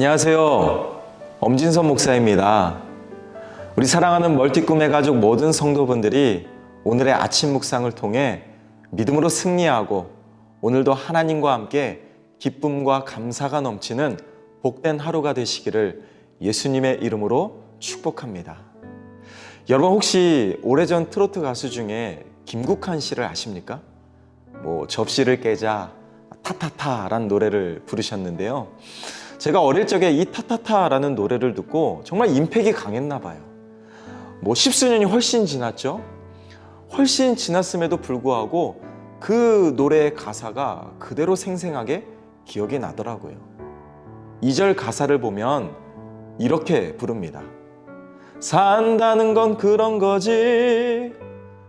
안녕하세요. 엄진선 목사입니다. 우리 사랑하는 멀티꿈의 가족 모든 성도분들이 오늘의 아침 묵상을 통해 믿음으로 승리하고 오늘도 하나님과 함께 기쁨과 감사가 넘치는 복된 하루가 되시기를 예수님의 이름으로 축복합니다. 여러분 혹시 오래전 트로트 가수 중에 김국환 씨를 아십니까? 접시를 깨자 타타타라는 노래를 부르셨는데요. 제가 어릴 적에 이 타타타라는 노래를 듣고 정말 임팩이 강했나 봐요. 10수년이 훨씬 지났죠. 훨씬 지났음에도 불구하고 그 노래의 가사가 그대로 생생하게 기억이 나더라고요. 2절 가사를 보면 이렇게 부릅니다. 산다는 건 그런 거지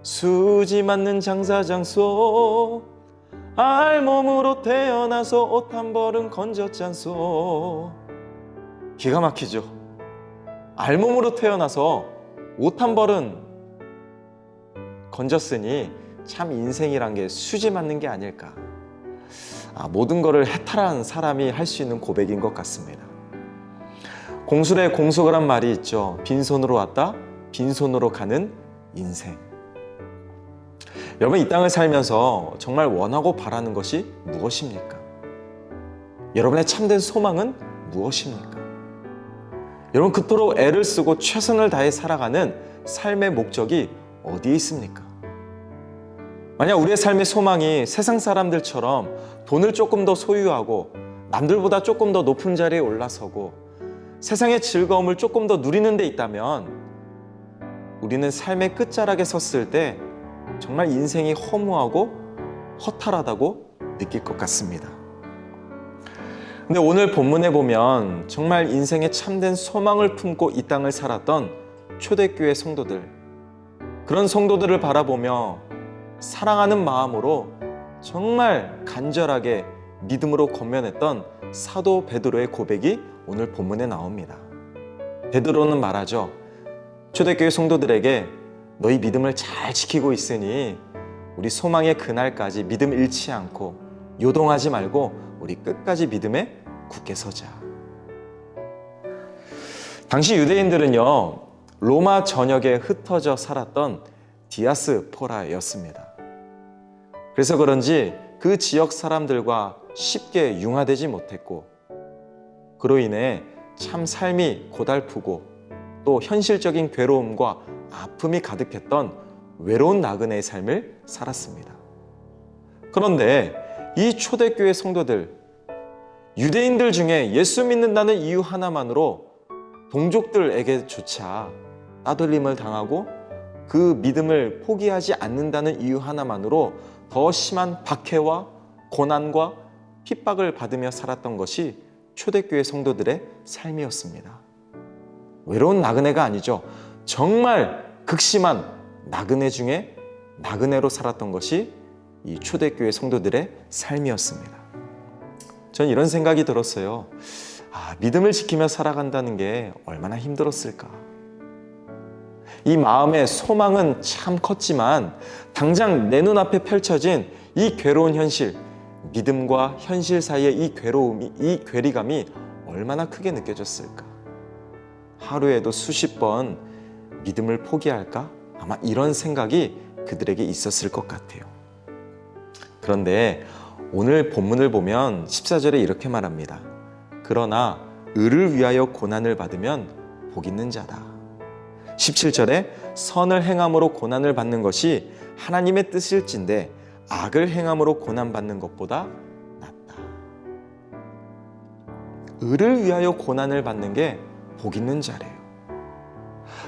수지 맞는 장사장소 알몸으로 태어나서 옷 한 벌은 건졌잖소. 기가 막히죠. 알몸으로 태어나서 옷 한 벌은 건졌으니 참 인생이란 게 수지 맞는 게 아닐까. 모든 거를 해탈한 사람이 할 수 있는 고백인 것 같습니다. 공술에 공수거란 말이 있죠. 빈손으로 왔다 빈손으로 가는 인생. 여러분 이 땅을 살면서 정말 원하고 바라는 것이 무엇입니까? 여러분의 참된 소망은 무엇입니까? 여러분 그토록 애를 쓰고 최선을 다해 살아가는 삶의 목적이 어디에 있습니까? 만약 우리의 삶의 소망이 세상 사람들처럼 돈을 조금 더 소유하고 남들보다 조금 더 높은 자리에 올라서고 세상의 즐거움을 조금 더 누리는 데 있다면 우리는 삶의 끝자락에 섰을 때 정말 인생이 허무하고 허탈하다고 느낄 것 같습니다. 근데 오늘 본문에 보면 정말 인생의 참된 소망을 품고 이 땅을 살았던 초대교회 성도들, 그런 성도들을 바라보며 사랑하는 마음으로 정말 간절하게 믿음으로 권면했던 사도 베드로의 고백이 오늘 본문에 나옵니다. 베드로는 말하죠. 초대교회 성도들에게 너희 믿음을 잘 지키고 있으니 우리 소망의 그날까지 믿음 잃지 않고 요동하지 말고 우리 끝까지 믿음에 굳게 서자. 당시 유대인들은요, 로마 전역에 흩어져 살았던 디아스포라였습니다. 그래서 그런지 그 지역 사람들과 쉽게 융화되지 못했고 그로 인해 참 삶이 고달프고 또 현실적인 괴로움과 아픔이 가득했던 외로운 나그네의 삶을 살았습니다. 그런데 이 초대교회 성도들, 유대인들 중에 예수 믿는다는 이유 하나만으로 동족들에게조차 따돌림을 당하고 그 믿음을 포기하지 않는다는 이유 하나만으로 더 심한 박해와 고난과 핍박을 받으며 살았던 것이 초대교회 성도들의 삶이었습니다. 외로운 나그네가 아니죠. 정말 극심한 나그네 중에 나그네로 살았던 것이 이 초대교회 성도들의 삶이었습니다. 전 이런 생각이 들었어요. 믿음을 지키며 살아간다는 게 얼마나 힘들었을까. 이 마음의 소망은 참 컸지만 당장 내 눈앞에 펼쳐진 이 괴로운 현실, 믿음과 현실 사이의 이 괴로움이, 이 괴리감이 얼마나 크게 느껴졌을까. 하루에도 수십 번 믿음을 포기할까? 아마 이런 생각이 그들에게 있었을 것 같아요. 그런데 오늘 본문을 보면 14절에 이렇게 말합니다. 그러나 의를 위하여 고난을 받으면 복 있는 자다. 17절에 선을 행함으로 고난을 받는 것이 하나님의 뜻일진데 악을 행함으로 고난받는 것보다 낫다. 의를 위하여 고난을 받는 게 복 있는 자래요.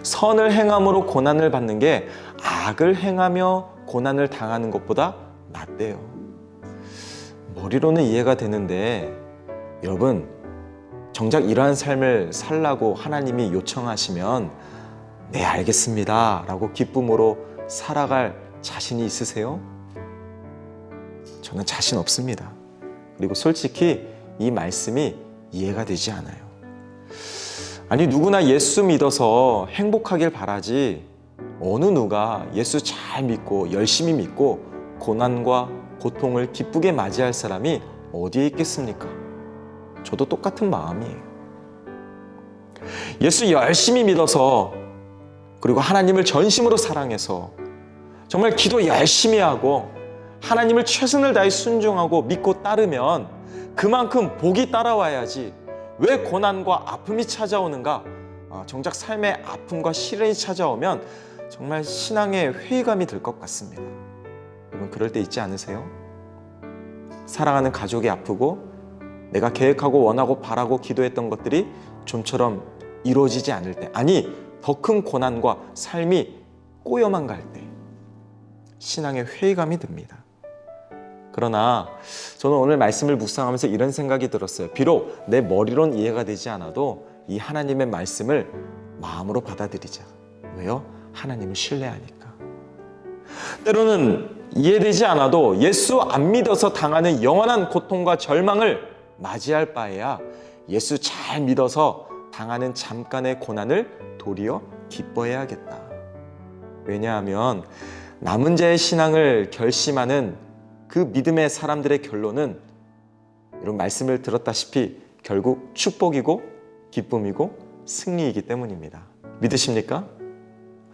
선을 행함으로 고난을 받는 게 악을 행하며 고난을 당하는 것보다 낫대요. 머리로는 이해가 되는데 여러분 정작 이러한 삶을 살라고 하나님이 요청하시면 네 알겠습니다 라고 기쁨으로 살아갈 자신이 있으세요? 저는 자신 없습니다. 그리고 솔직히 이 말씀이 이해가 되지 않아요. 아니 누구나 예수 믿어서 행복하길 바라지 어느 누가 예수 잘 믿고 열심히 믿고 고난과 고통을 기쁘게 맞이할 사람이 어디에 있겠습니까? 저도 똑같은 마음이에요. 예수 열심히 믿어서, 그리고 하나님을 전심으로 사랑해서 정말 기도 열심히 하고 하나님을 최선을 다해 순종하고 믿고 따르면 그만큼 복이 따라와야지 왜 고난과 아픔이 찾아오는가? 정작 삶의 아픔과 시련이 찾아오면 정말 신앙의 회의감이 들 것 같습니다. 여러분, 그럴 때 있지 않으세요? 사랑하는 가족이 아프고 내가 계획하고 원하고 바라고 기도했던 것들이 좀처럼 이루어지지 않을 때, 아니 더 큰 고난과 삶이 꼬여만 갈 때 신앙의 회의감이 듭니다. 그러나 저는 오늘 말씀을 묵상하면서 이런 생각이 들었어요. 비록 내 머리론 이해가 되지 않아도 이 하나님의 말씀을 마음으로 받아들이자. 왜요? 하나님을 신뢰하니까. 때로는 이해되지 않아도 예수 안 믿어서 당하는 영원한 고통과 절망을 맞이할 바에야 예수 잘 믿어서 당하는 잠깐의 고난을 도리어 기뻐해야겠다. 왜냐하면 남은 자의 신앙을 결심하는 그 믿음의 사람들의 결론은 이런 말씀을 들었다시피 결국 축복이고 기쁨이고 승리이기 때문입니다. 믿으십니까?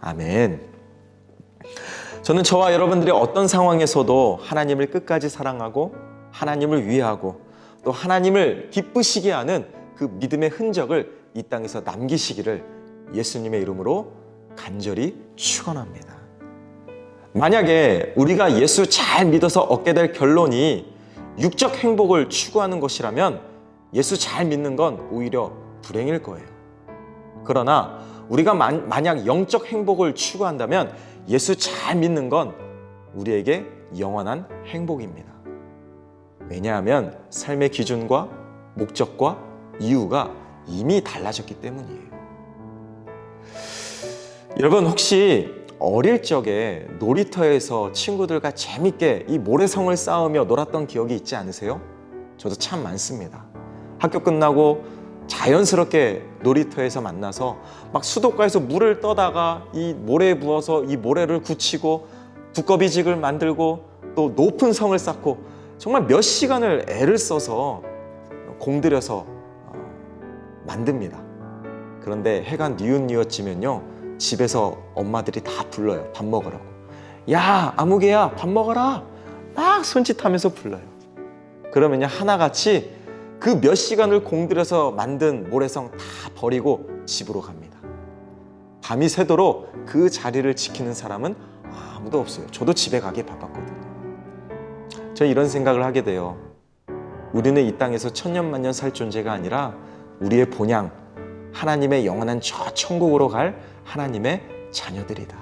아멘. 저는 저와 여러분들이 어떤 상황에서도 하나님을 끝까지 사랑하고 하나님을 위하고 또 하나님을 기쁘시게 하는 그 믿음의 흔적을 이 땅에서 남기시기를 예수님의 이름으로 간절히 축원합니다. 만약에 우리가 예수 잘 믿어서 얻게 될 결론이 육적 행복을 추구하는 것이라면 예수 잘 믿는 건 오히려 불행일 거예요. 그러나 우리가 만약 영적 행복을 추구한다면 예수 잘 믿는 건 우리에게 영원한 행복입니다. 왜냐하면 삶의 기준과 목적과 이유가 이미 달라졌기 때문이에요. 여러분, 혹시 어릴 적에 놀이터에서 친구들과 재밌게 이 모래성을 쌓으며 놀았던 기억이 있지 않으세요? 저도 참 많습니다. 학교 끝나고 자연스럽게 놀이터에서 만나서 막 수도가에서 물을 떠다가 이 모래에 부어서 이 모래를 굳히고 두꺼비직을 만들고 또 높은 성을 쌓고 정말 몇 시간을 애를 써서 공들여서 만듭니다. 그런데 해가 뉘엿뉘엿지면요, 집에서 엄마들이 다 불러요. 밥 먹으라고. 야, 아무개야, 밥 먹어라. 막 손짓하면서 불러요. 그러면요, 하나같이 그 몇 시간을 공들여서 만든 모래성 다 버리고 집으로 갑니다. 밤이 새도록 그 자리를 지키는 사람은 아무도 없어요. 저도 집에 가기 바빴거든요. 저 이런 생각을 하게 돼요. 우리는 이 땅에서 천년만년 살 존재가 아니라 우리의 본향, 하나님의 영원한 저 천국으로 갈 하나님의 자녀들이다.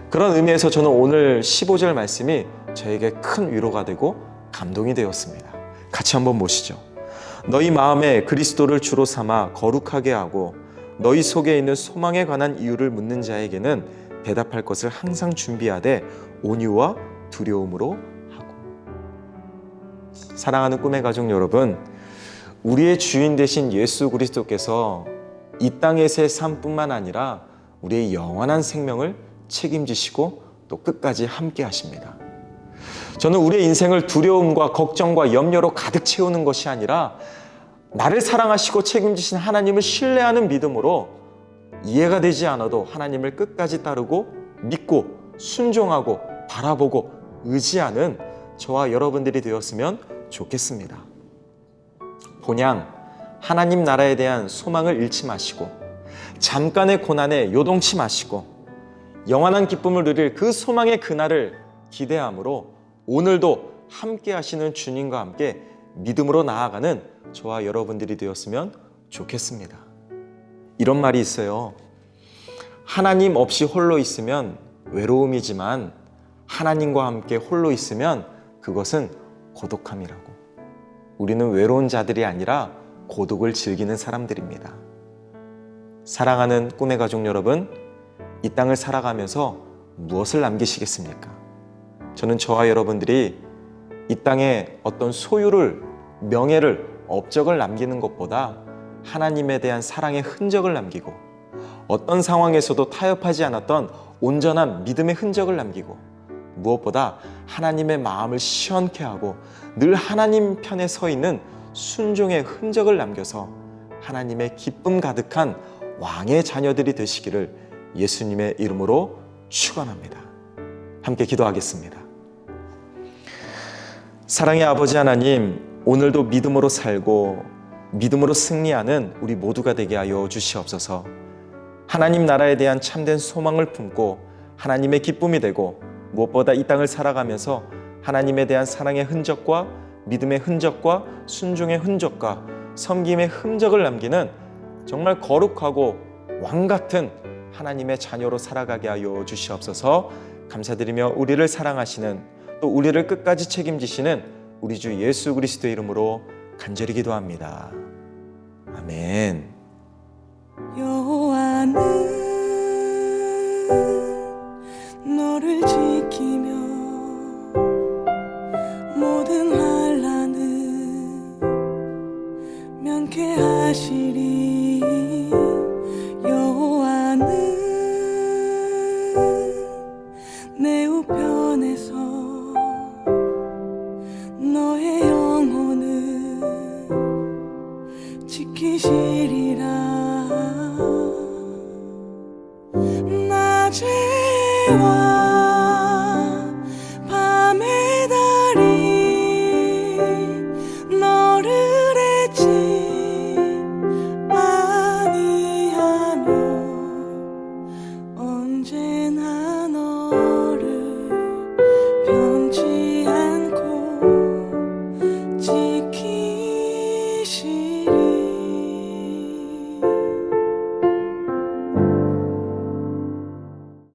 그런 의미에서 저는 오늘 15절 말씀이 저에게 큰 위로가 되고 감동이 되었습니다. 같이 한번 보시죠. 너희 마음에 그리스도를 주로 삼아 거룩하게 하고 너희 속에 있는 소망에 관한 이유를 묻는 자에게는 대답할 것을 항상 준비하되 온유와 두려움으로 하고. 사랑하는 꿈의 가족 여러분, 우리의 주인 되신 예수 그리스도께서 이 땅에서의 삶뿐만 아니라 우리의 영원한 생명을 책임지시고 또 끝까지 함께 하십니다. 저는 우리의 인생을 두려움과 걱정과 염려로 가득 채우는 것이 아니라 나를 사랑하시고 책임지신 하나님을 신뢰하는 믿음으로 이해가 되지 않아도 하나님을 끝까지 따르고 믿고 순종하고 바라보고 의지하는 저와 여러분들이 되었으면 좋겠습니다. 본향 하나님 나라에 대한 소망을 잃지 마시고 잠깐의 고난에 요동치 마시고 영원한 기쁨을 누릴 그 소망의 그날을 기대함으로 오늘도 함께 하시는 주님과 함께 믿음으로 나아가는 저와 여러분들이 되었으면 좋겠습니다. 이런 말이 있어요. 하나님 없이 홀로 있으면 외로움이지만 하나님과 함께 홀로 있으면 그것은 고독함이라고. 우리는 외로운 자들이 아니라 고독을 즐기는 사람들입니다. 사랑하는 꿈의 가족 여러분, 이 땅을 살아가면서 무엇을 남기시겠습니까? 저는 저와 여러분들이 이 땅에 어떤 소유를, 명예를, 업적을 남기는 것보다 하나님에 대한 사랑의 흔적을 남기고 어떤 상황에서도 타협하지 않았던 온전한 믿음의 흔적을 남기고 무엇보다 하나님의 마음을 시원케 하고 늘 하나님 편에 서 있는 순종의 흔적을 남겨서 하나님의 기쁨 가득한 왕의 자녀들이 되시기를 예수님의 이름으로 축원합니다. 함께 기도하겠습니다. 사랑의 아버지 하나님, 오늘도 믿음으로 살고 믿음으로 승리하는 우리 모두가 되게 하여 주시옵소서. 하나님 나라에 대한 참된 소망을 품고 하나님의 기쁨이 되고 무엇보다 이 땅을 살아가면서 하나님에 대한 사랑의 흔적과 믿음의 흔적과 순종의 흔적과 섬김의 흔적을 남기는 정말 거룩하고 왕 같은 하나님의 자녀로 살아가게 하여 주시옵소서. 감사드리며 우리를 사랑하시는, 또 우리를 끝까지 책임지시는 우리 주 예수 그리스도의 이름으로 간절히 기도합니다. 아멘. 여호와는 너를 지키며 모든 환난은 면케하시리. 여호와는 내 우편에서 너의 영혼을 지키시리라. 낮에와